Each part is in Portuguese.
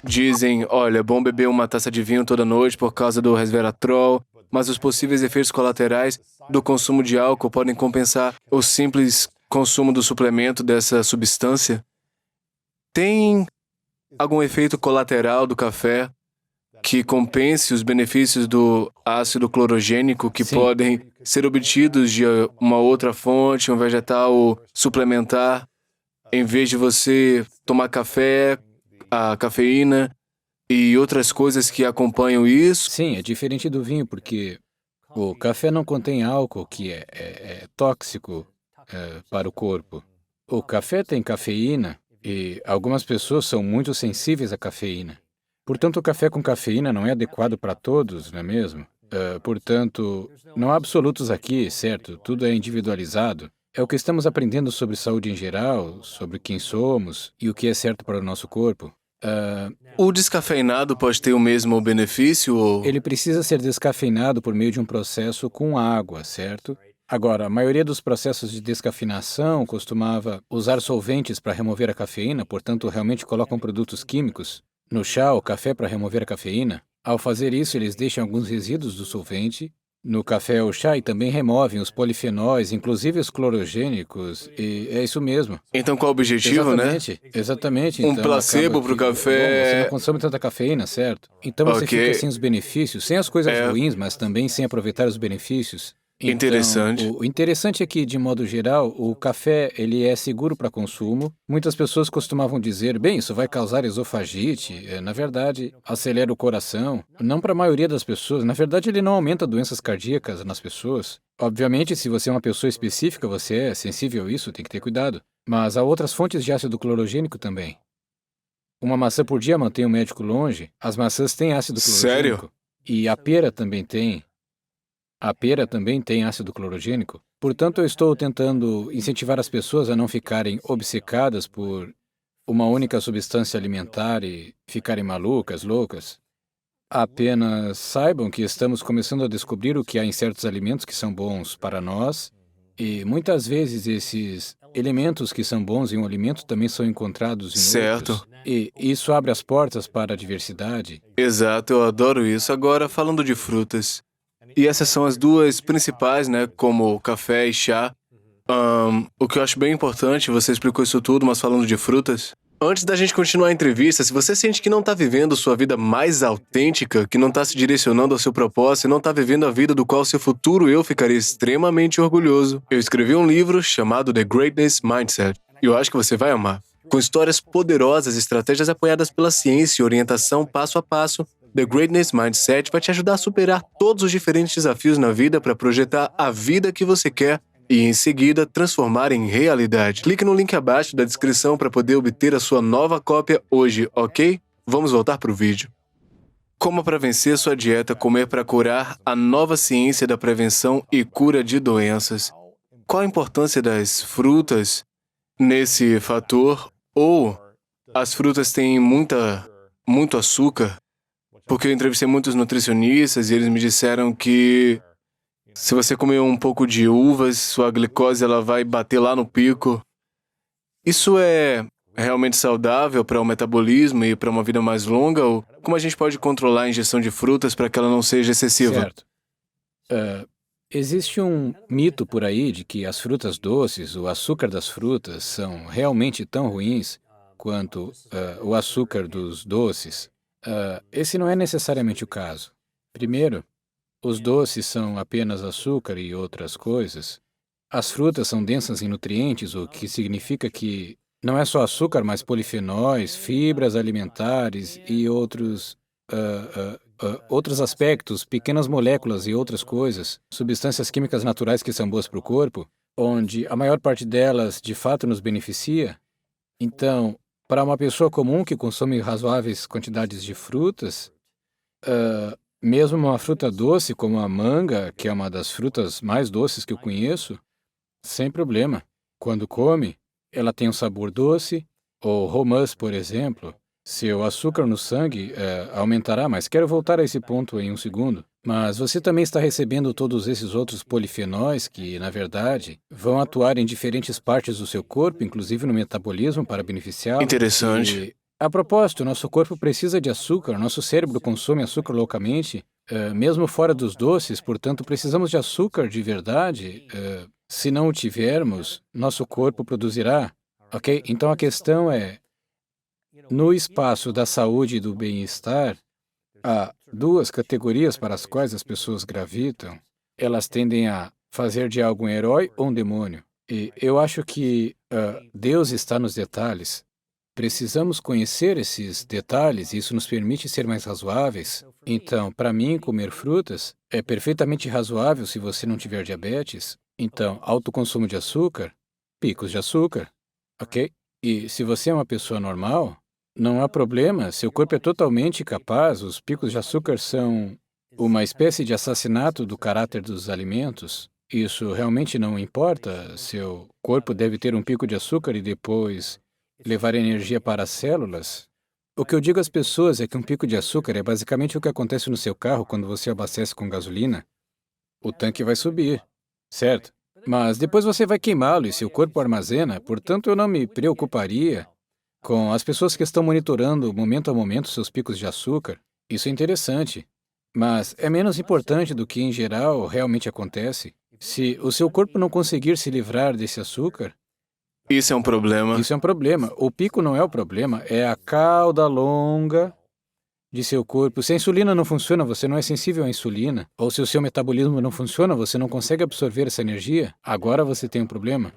Dizem, olha, é bom beber uma taça de vinho toda noite por causa do resveratrol, mas os possíveis efeitos colaterais do consumo de álcool podem compensar o simples consumo do suplemento dessa substância. Tem algum efeito colateral do café que compense os benefícios do ácido clorogênico que Sim, podem ser obtidos de uma outra fonte, um vegetal suplementar, em vez de você tomar café, a cafeína e outras coisas que acompanham isso? sim, é diferente do vinho, porque o café não contém álcool, que é tóxico para o corpo. O café tem cafeína e algumas pessoas são muito sensíveis à cafeína. Portanto, o café com cafeína não é adequado para todos, não é mesmo? Portanto, não há absolutos aqui, certo? Tudo é individualizado. É o que estamos aprendendo sobre saúde em geral, sobre quem somos e o que é certo para o nosso corpo. Ah, O descafeinado pode ter o mesmo benefício ou... Ele precisa ser descafeinado por meio de um processo com água, certo? Agora, a maioria dos processos de descafeinação costumava usar solventes para remover a cafeína, portanto, realmente colocam produtos químicos no chá ou café para remover a cafeína. Ao fazer isso, eles deixam alguns resíduos do solvente no café ou chá e também removem os polifenóis, inclusive os clorogênicos, e é isso mesmo. Então qual o objetivo, né? Exatamente, exatamente. Um Então acaba placebo para o que, bom, você não café... consome tanta cafeína, certo? Então você Ok, fica sem os benefícios, sem as coisas é ruins, mas também sem aproveitar os benefícios. Então, interessante. o interessante é que, de modo geral, o café ele é seguro para consumo. Muitas pessoas costumavam dizer, bem, isso vai causar esofagite. Na verdade, acelera o coração. Não para a maioria das pessoas. Na verdade, ele não aumenta doenças cardíacas nas pessoas. Obviamente, se você é uma pessoa específica, você é sensível a isso, tem que ter cuidado. Mas há outras fontes de ácido clorogênico também. Uma maçã por dia mantém o médico longe. As maçãs têm ácido Sério? clorogênico. E a pera também tem. A pera também tem ácido clorogênico. Portanto, eu estou tentando incentivar as pessoas a não ficarem obcecadas por uma única substância alimentar e ficarem malucas, loucas. Apenas saibam que estamos começando a descobrir o que há em certos alimentos que são bons para nós, e muitas vezes esses elementos que são bons em um alimento também são encontrados em Certo. outros. E isso abre as portas para a diversidade. Exato, eu adoro isso. Agora, falando de frutas. E essas são as duas principais, né? Como café e chá. O que eu acho bem importante, você explicou isso tudo, mas falando de frutas. Antes da gente continuar a entrevista, se você sente que não está vivendo sua vida mais autêntica, que não está se direcionando ao seu propósito e não está vivendo a vida do qual seu futuro eu ficaria extremamente orgulhoso, eu escrevi um livro chamado The Greatness Mindset. E eu acho que você vai amar. Com histórias poderosas, estratégias apoiadas pela ciência e orientação passo a passo, The Greatness Mindset vai te ajudar a superar todos os diferentes desafios na vida para projetar a vida que você quer e, em seguida, transformar em realidade. Clique no link abaixo da descrição para poder obter a sua nova cópia hoje, ok? Vamos voltar para o vídeo. Como para vencer sua dieta, comer para curar, a nova ciência da prevenção e cura de doenças. Qual a importância das frutas nesse fator? Ou as frutas têm muito açúcar? Porque eu entrevistei muitos nutricionistas e eles me disseram que se você comer um pouco de uvas, sua glicose ela vai bater lá no pico. Isso é realmente saudável para o metabolismo e para uma vida mais longa? Ou como a gente pode controlar a ingestão de frutas para que ela não seja excessiva? Certo. Existe um mito por aí de que as frutas doces, o açúcar das frutas, são realmente tão ruins quanto o açúcar dos doces. Esse não é necessariamente o caso. Primeiro, os doces são apenas açúcar e outras coisas. As frutas são densas em nutrientes, o que significa que não é só açúcar, mas polifenóis, fibras alimentares e outros aspectos, pequenas moléculas e outras coisas, substâncias químicas naturais que são boas para o corpo, onde a maior parte delas de fato nos beneficia. Então, para uma pessoa comum que consome razoáveis quantidades de frutas, mesmo uma fruta doce como a manga, que é uma das frutas mais doces que eu conheço, sem problema. Quando come, ela tem um sabor doce, ou romãs, por exemplo. Seu açúcar no sangue aumentará, mas quero voltar a esse ponto em um segundo. Mas você também está recebendo todos esses outros polifenóis que, na verdade, vão atuar em diferentes partes do seu corpo, inclusive no metabolismo, para beneficiá-lo. Interessante. A propósito, nosso corpo precisa de açúcar, nosso cérebro consome açúcar loucamente, mesmo fora dos doces, portanto, precisamos de açúcar de verdade. Se não o tivermos, nosso corpo produzirá, ok? Então a questão é, no espaço da saúde e do bem-estar, há duas categorias para as quais as pessoas gravitam. Elas tendem a fazer de algo um herói ou um demônio. E eu acho que Deus está nos detalhes. Precisamos conhecer esses detalhes e isso nos permite ser mais razoáveis. Então, para mim, comer frutas é perfeitamente razoável se você não tiver diabetes. Então, alto consumo de açúcar, picos de açúcar, ok? E se você é uma pessoa normal, não há problema, seu corpo é totalmente capaz, os picos de açúcar são uma espécie de assassinato do caráter dos alimentos. Isso realmente não importa, seu corpo deve ter um pico de açúcar e depois levar energia para as células. O que eu digo às pessoas é que um pico de açúcar é basicamente o que acontece no seu carro quando você abastece com gasolina. O tanque vai subir, certo? Mas depois você vai queimá-lo e seu corpo armazena, portanto eu não me preocuparia com as pessoas que estão monitorando momento a momento seus picos de açúcar. Isso é interessante, mas é menos importante do que em geral realmente acontece. Se o seu corpo não conseguir se livrar desse açúcar, Isso é um problema. isso é um problema. O pico não é o problema, é a cauda longa de seu corpo. Se a insulina não funciona, você não é sensível à insulina. Ou se o seu metabolismo não funciona, você não consegue absorver essa energia. Agora você tem um problema.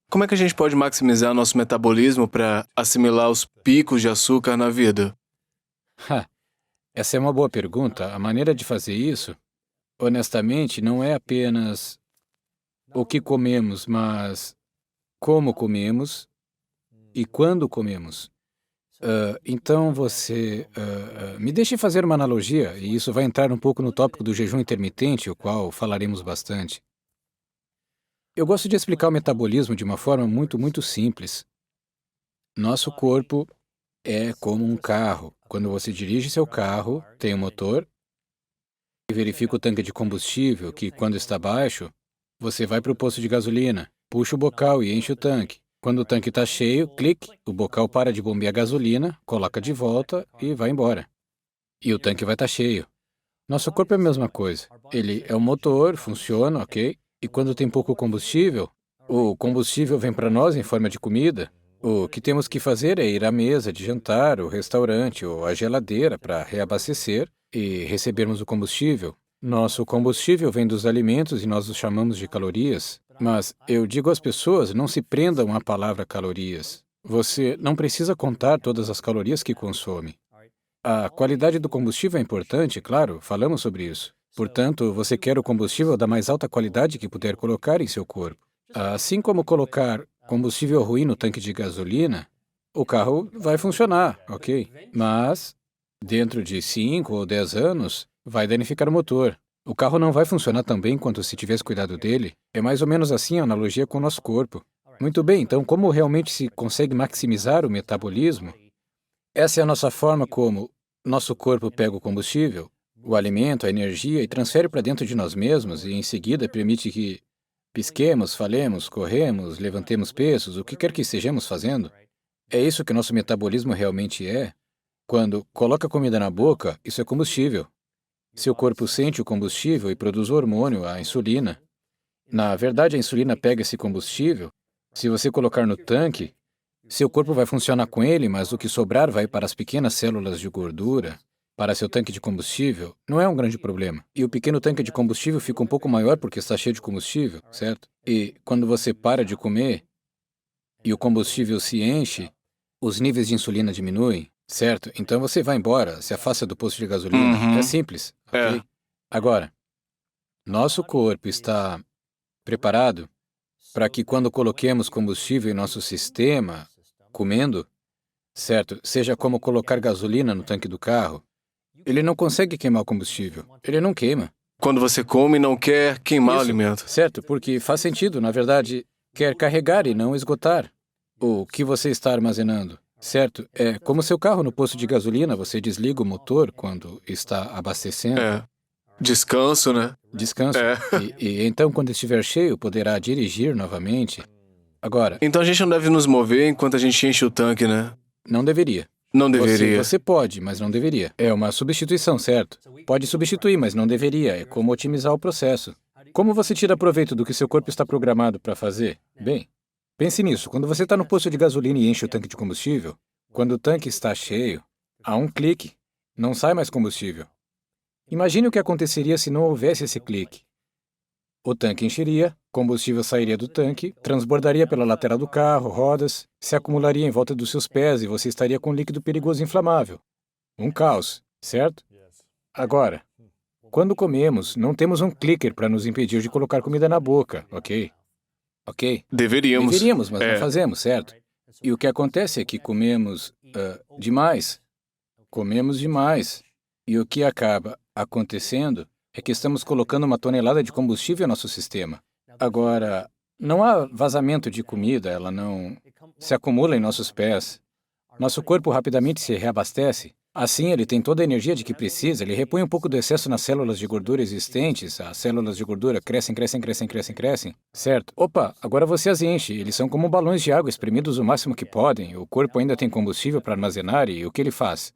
Como é que a gente pode maximizar nosso metabolismo para assimilar os picos de açúcar na vida? Essa é uma boa pergunta. A maneira de fazer isso, honestamente, não é apenas o que comemos, mas como comemos e quando comemos. Então me deixe fazer uma analogia, e isso vai entrar um pouco no tópico do jejum intermitente, o qual falaremos bastante. Eu gosto de explicar o metabolismo de uma forma muito simples. Nosso corpo é como um carro. Quando você dirige seu carro, tem um motor e verifica o tanque de combustível, que quando está baixo, você vai para o posto de gasolina, puxa o bocal e enche o tanque. Quando o tanque está cheio, clique, o bocal para de bombear gasolina, coloca de volta e vai embora. E o tanque vai estar cheio. Nosso corpo é a mesma coisa. Ele é um motor, funciona, ok? E quando tem pouco combustível, o combustível vem para nós em forma de comida. O que temos que fazer é ir à mesa de jantar, o restaurante ou à geladeira para reabastecer e recebermos o combustível. Nosso combustível vem dos alimentos e nós os chamamos de calorias. Mas eu digo às pessoas, não se prendam à palavra calorias. Você não precisa contar todas as calorias que consome. A qualidade do combustível é importante, claro, falamos sobre isso. Portanto, você quer o combustível da mais alta qualidade que puder colocar em seu corpo. Assim como colocar combustível ruim no tanque de gasolina, o carro vai funcionar, ok? Mas, dentro de 5 ou 10 anos, vai danificar o motor. O carro não vai funcionar tão bem quanto se tivesse cuidado dele. É mais ou menos assim a analogia com o nosso corpo. Muito bem, então como realmente se consegue maximizar o metabolismo? Essa é a nossa forma como nosso corpo pega o combustível, o alimento, a energia e transfere para dentro de nós mesmos e em seguida permite que pisquemos, falemos, corremos, levantemos pesos, o que quer que estejamos fazendo. É isso que nosso metabolismo realmente é. Quando coloca comida na boca, isso é combustível. Seu corpo sente o combustível e produz o hormônio, a insulina. Na verdade, a insulina pega esse combustível. Se você colocar no tanque, seu corpo vai funcionar com ele, mas o que sobrar vai para as pequenas células de gordura, para seu tanque de combustível. Não é um grande problema. E o pequeno tanque de combustível fica um pouco maior porque está cheio de combustível, certo? E quando você para de comer e o combustível se enche, os níveis de insulina diminuem. Certo, então você vai embora, se afasta do posto de gasolina. É simples, ok? Agora, nosso corpo está preparado para que quando coloquemos combustível em nosso sistema, comendo, certo, seja como colocar gasolina no tanque do carro, ele não consegue queimar o combustível, ele não queima. Quando você come, não quer queimar o alimento. Certo, porque faz sentido, na verdade, quer carregar e não esgotar o que você está armazenando. Certo, é como seu carro no posto de gasolina, você desliga o motor quando está abastecendo. Descanso, né? Descanso. E então, quando estiver cheio, poderá dirigir novamente. Agora, Então a gente não deve nos mover enquanto a gente enche o tanque, né? não deveria. Não deveria. Você pode, mas não deveria. É uma substituição, certo? Pode substituir, mas não deveria. É como otimizar o processo. Como você tira proveito do que seu corpo está programado para fazer? Bem, pense nisso. Quando você está no posto de gasolina e enche o tanque de combustível, quando o tanque está cheio, há um clique. Não sai mais combustível. Imagine o que aconteceria se não houvesse esse clique. O tanque encheria, combustível sairia do tanque, transbordaria pela lateral do carro, rodas, se acumularia em volta dos seus pés e você estaria com líquido perigoso inflamável. Um caos, certo? Agora, quando comemos, não temos um clicker para nos impedir de colocar comida na boca, ok? Ok? Deveríamos. Deveríamos, mas não fazemos, certo? E o que acontece é que comemos demais. Comemos demais. E o que acaba acontecendo é que estamos colocando uma tonelada de combustível no nosso sistema. Agora, não há vazamento de comida, ela não se acumula em nossos pés. Nosso corpo rapidamente se reabastece. Assim, ele tem toda a energia de que precisa, ele repõe um pouco do excesso nas células de gordura existentes, as células de gordura crescem, crescem, crescem, crescem, crescem, certo? Opa, agora você as enche, eles são como balões de água espremidos o máximo que podem, o corpo ainda tem combustível para armazenar e o que ele faz?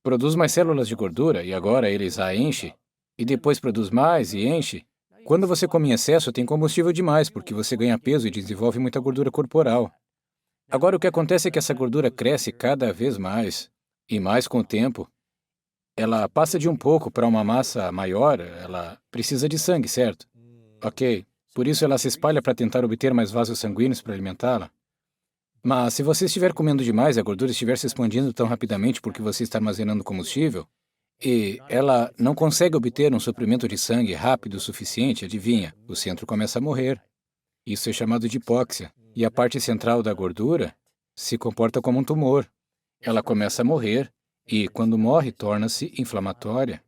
Produz mais células de gordura e agora eles a enchem, e depois produz mais e enche. Quando você come em excesso, tem combustível demais, porque você ganha peso e desenvolve muita gordura corporal. Agora, o que acontece é que essa gordura cresce cada vez mais, e mais com o tempo. Ela passa de um pouco para uma massa maior, ela precisa de sangue, certo? Ok, por isso ela se espalha para tentar obter mais vasos sanguíneos para alimentá-la. Mas se você estiver comendo demais e a gordura estiver se expandindo tão rapidamente porque você está armazenando combustível, e ela não consegue obter um suprimento de sangue rápido o suficiente, adivinha, o centro começa a morrer. Isso é chamado de hipóxia. E a parte central da gordura se comporta como um tumor. Ela começa a morrer e, quando morre, torna-se inflamatória.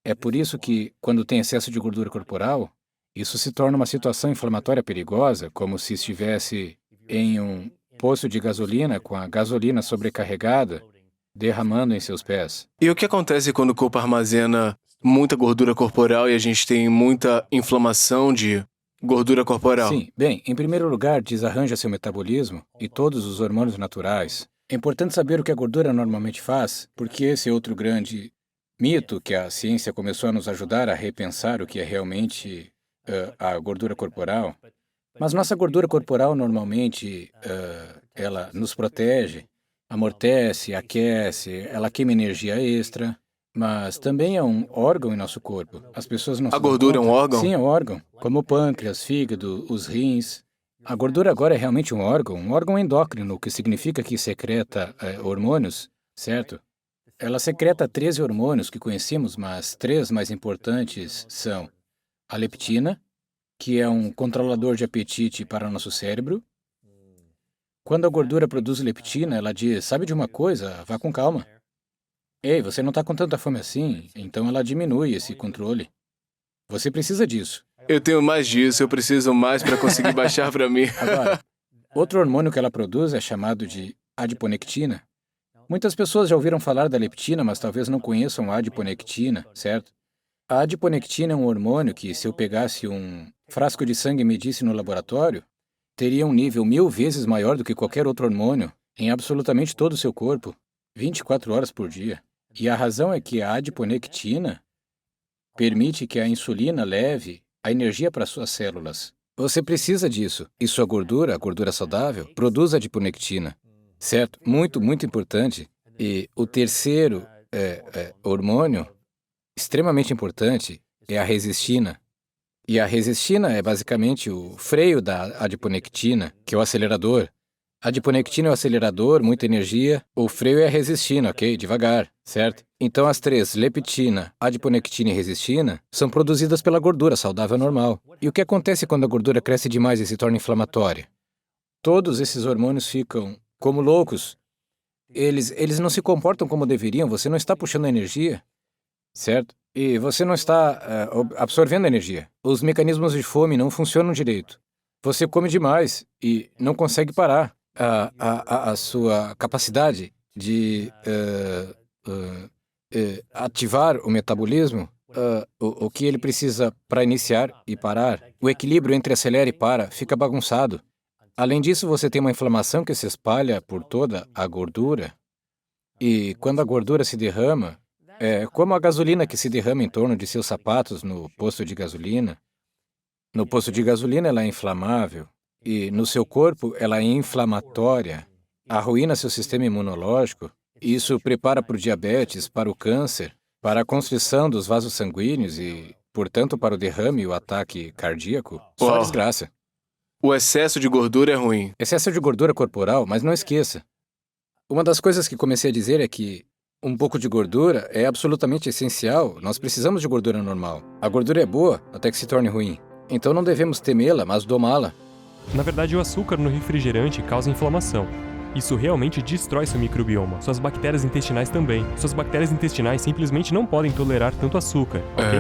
É por isso que, quando tem excesso de gordura corporal, isso se torna uma situação inflamatória perigosa, como se estivesse em um poço de gasolina com a gasolina sobrecarregada, derramando em seus pés. E o que acontece quando o corpo armazena muita gordura corporal e a gente tem muita inflamação de gordura corporal? Sim, bem, em primeiro lugar, desarranja seu metabolismo e todos os hormônios naturais. É importante saber o que a gordura normalmente faz, porque esse é outro grande mito que a ciência começou a nos ajudar a repensar o que é realmente a gordura corporal. Mas nossa gordura corporal normalmente, ela nos protege, amortece, aquece, ela queima energia extra, mas também é um órgão em nosso corpo. As pessoas não A se dão gordura é um conta. órgão? Sim, é um órgão, como o pâncreas, fígado, os rins. A gordura agora é realmente um órgão endócrino, o que significa que secreta hormônios, certo? Ela secreta 13 hormônios que conhecemos, mas 3 mais importantes são a leptina, que é um controlador de apetite para o nosso cérebro. Quando a gordura produz leptina, ela diz, sabe de uma coisa, vá com calma. Ei, você não está com tanta fome assim, então ela diminui esse controle. Você precisa disso. Eu tenho mais disso, eu preciso mais para conseguir baixar para mim. Agora, outro hormônio que ela produz é chamado de adiponectina. Muitas pessoas já ouviram falar da leptina, mas talvez não conheçam a adiponectina, certo? A adiponectina é um hormônio que, se eu pegasse um frasco de sangue e medisse no laboratório, teria um nível 1000 vezes maior do que qualquer outro hormônio em absolutamente todo o seu corpo, 24 horas por dia. E a razão é que a adiponectina permite que a insulina leve a energia para suas células. Você precisa disso. E sua gordura, a gordura saudável, produz adiponectina. Certo? Muito, muito importante. E o terceiro hormônio, extremamente importante, é a resistina. E a resistina é basicamente o freio da adiponectina, que é o acelerador. A adiponectina é o acelerador, muita energia. O freio é a resistina, ok? Devagar, certo? Então as três, leptina, adiponectina e resistina, são produzidas pela gordura saudável normal. E o que acontece quando a gordura cresce demais e se torna inflamatória? Todos esses hormônios ficam como loucos. Eles não se comportam como deveriam, você não está puxando energia, certo? E você não está absorvendo energia. Os mecanismos de fome não funcionam direito. Você come demais e não consegue parar. A sua capacidade de ativar o metabolismo, o que ele precisa para iniciar e parar, o equilíbrio entre acelera e para, fica bagunçado. Além disso, você tem uma inflamação que se espalha por toda a gordura. E quando a gordura se derrama, é como a gasolina que se derrama em torno de seus sapatos no posto de gasolina. No posto de gasolina ela é inflamável e no seu corpo ela é inflamatória. Arruína seu sistema imunológico. Isso prepara para o diabetes, para o câncer, para a constrição dos vasos sanguíneos e, portanto, para o derrame e o ataque cardíaco. Só Uau. desgraça. O excesso de gordura é ruim. Excesso de gordura corporal, mas não esqueça. Uma das coisas que comecei a dizer é que um pouco de gordura é absolutamente essencial. Nós precisamos de gordura normal. A gordura é boa até que se torne ruim. Então não devemos temê-la, mas domá-la. Na verdade, o açúcar no refrigerante causa inflamação. Isso realmente destrói seu microbioma, suas bactérias intestinais também. Suas bactérias intestinais simplesmente não podem tolerar tanto açúcar, ok?